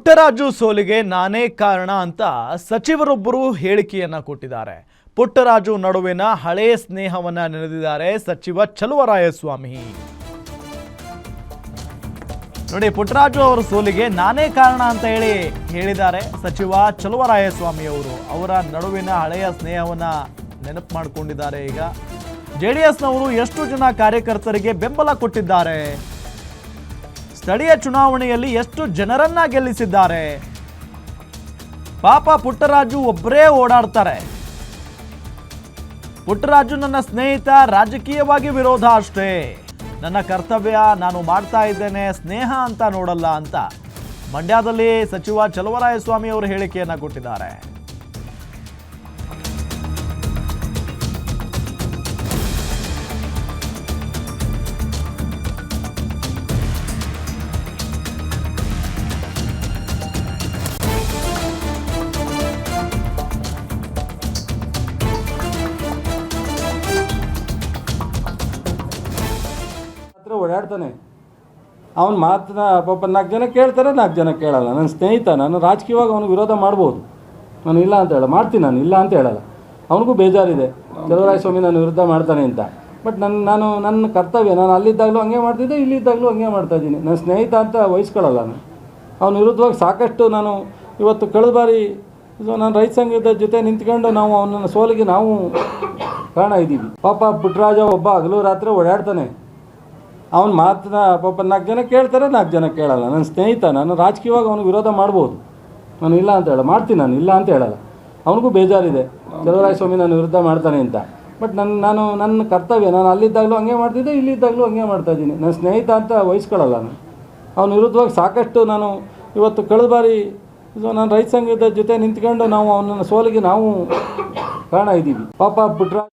ಪುಟ್ಟರಾಜು ಸೋಲಿಗೆ ನಾನೇ ಕಾರಣ ಅಂತ ಸಚಿವರೊಬ್ಬರು ಹೇಳಿಕೆಯನ್ನ ಕೊಟ್ಟಿದ್ದಾರೆ. ಪುಟ್ಟರಾಜು ನಡುವಿನ ಹಳೆಯ ಸ್ನೇಹವನ್ನ ನೆನೆದಿದ್ದಾರೆ ಸಚಿವ ಚಲುವರಾಯಸ್ವಾಮಿ. ನೋಡಿ, ಪುಟ್ಟರಾಜು ಅವರ ಸೋಲಿಗೆ ನಾನೇ ಕಾರಣ ಅಂತ ಹೇಳಿದ್ದಾರೆ ಸಚಿವ ಚಲುವರಾಯಸ್ವಾಮಿ ಅವರು. ಅವರ ನಡುವಿನ ಹಳೆಯ ಸ್ನೇಹವನ್ನ ನೆನಪು ಮಾಡಿಕೊಂಡಿದ್ದಾರೆ. ಈಗ ಜೆಡಿಎಸ್ನವರು ಎಷ್ಟು ಜನ ಕಾರ್ಯಕರ್ತರಿಗೆ ಬೆಂಬಲ ಕೊಟ್ಟಿದ್ದಾರೆ, ಸ್ಥಳೀಯ ಚುನಾವಣೆಯಲ್ಲಿ ಎಷ್ಟು ಜನರನ್ನ ಗೆಲ್ಲಿಸಿದ್ದಾರೆ. ಪಾಪ ಪುಟ್ಟರಾಜು ಒಬ್ಬರೇ ಓಡಾಡ್ತಾರೆ. ಪುಟ್ಟರಾಜು ನನ್ನ ಸ್ನೇಹಿತ, ರಾಜಕೀಯವಾಗಿ ವಿರೋಧ ಅಷ್ಟೇ, ನನ್ನ ಕರ್ತವ್ಯ ನಾನು ಮಾಡ್ತಾ ಇದ್ದೇನೆ, ಸ್ನೇಹ ಅಂತ ನೋಡಲ್ಲ ಅಂತ ಮಂಡ್ಯದಲ್ಲಿ ಸಚಿವ ಚಲುವರಾಯಸ್ವಾಮಿ ಅವರು ಹೇಳಿಕೆಯನ್ನ ಕೊಟ್ಟಿದ್ದಾರೆ. ಓಡಾಡ್ತಾನೆ, ಅವನ ಮಾತನ್ನ ಪಾಪ 4 ಜನ ಕೇಳ್ತಾರೆ, 4 ಜನ ಕೇಳಲ್ಲ. ನನ್ನ ಸ್ನೇಹಿತ, ನಾನು ರಾಜಕೀಯವಾಗಿ ಅವನಿಗೆ ವಿರೋಧ ಮಾಡ್ಬೋದು, ನಾನು ಇಲ್ಲ ಅಂತ ಹೇಳಲ್ಲ, ಮಾಡ್ತೀನಿ, ನಾನು ಇಲ್ಲ ಅಂತ ಹೇಳಲ್ಲ. ಅವನಿಗೂ ಬೇಜಾರಿದೆ ಚಲುವರಾಯಸ್ವಾಮಿ ನನ್ನ ವಿರುದ್ಧ ಮಾಡ್ತಾನೆ ಅಂತ. ಬಟ್ ನನ್ನ ಕರ್ತವ್ಯ, ನಾನು ಅಲ್ಲಿದ್ದಾಗಲೂ ಹಂಗೆ ಮಾಡ್ತಿದ್ದೆ, ಇಲ್ಲಿದ್ದಾಗಲೂ ಹಂಗೆ ಮಾಡ್ತಾಯಿದ್ದೀನಿ. ನನ್ನ ಸ್ನೇಹಿತ ಅಂತ ವಹಿಸ್ಕೊಳ್ಳಲ್ಲ ನಾನು. ಅವನ ವಿರುದ್ಧವಾಗಿ ಸಾಕಷ್ಟು ನಾನು ಇವತ್ತು ಕಳೆದ ಬಾರಿ ನಾನು ರೈತ ಸಂಘದ ಜೊತೆ ನಿಂತ್ಕೊಂಡು ನಾವು ಅವನ ಸೋಲಿಗೆ ನಾವು ಕಾರಣ ಇದ್ದೀವಿ. ಪಾಪ ಪುಟ್ಟರಾಜ ಒಬ್ಬ ಹಗಲು ರಾತ್ರಿ ಓಡಾಡ್ತಾನೆ, ಅವನ ಮಾತನ್ನ ಪಾಪ 4 ಜನ ಕೇಳ್ತಾರೆ, 4 ಜನ ಕೇಳಲ್ಲ. ನನ್ನ ಸ್ನೇಹಿತ, ನಾನು ರಾಜಕೀಯವಾಗಿ ಅವನಿಗೆ ವಿರೋಧ ಮಾಡ್ಬೋದು, ನಾನು ಇಲ್ಲ ಅಂತ ಹೇಳಲ್ಲ, ಮಾಡ್ತೀನಿ, ನಾನು ಇಲ್ಲ ಅಂತ ಹೇಳಲ್ಲ. ಅವನಿಗೂ ಬೇಜಾರಿದೆ ಚಲುವರಾಯಸ್ವಾಮಿ ನನ್ನ ವಿರುದ್ಧ ಮಾಡ್ತಾನೆ ಅಂತ. ಬಟ್ ನನ್ನ ಕರ್ತವ್ಯ, ನಾನು ಅಲ್ಲಿದ್ದಾಗಲೂ ಹಂಗೆ ಮಾಡ್ತಿದ್ದೆ, ಇಲ್ಲಿದ್ದಾಗಲೂ ಹಂಗೆ ಮಾಡ್ತಾಯಿದ್ದೀನಿ. ನನ್ನ ಸ್ನೇಹಿತ ಅಂತ ವಹಿಸ್ಕೊಳ್ಳಲ್ಲ ನಾನು. ಅವನ ವಿರುದ್ಧವಾಗಿ ಸಾಕಷ್ಟು ನಾನು ಇವತ್ತು ಕಳೆದ ಬಾರಿ ನಾನು ರೈತ ಸಂಘದ ಜೊತೆ ನಿಂತ್ಕೊಂಡು ನಾವು ಅವನ ಸೋಲಿಗೆ ನಾವು ಕಾರಣ ಇದ್ದೀವಿ. ಪಾಪ ಪುಟ್ಟರಾಜ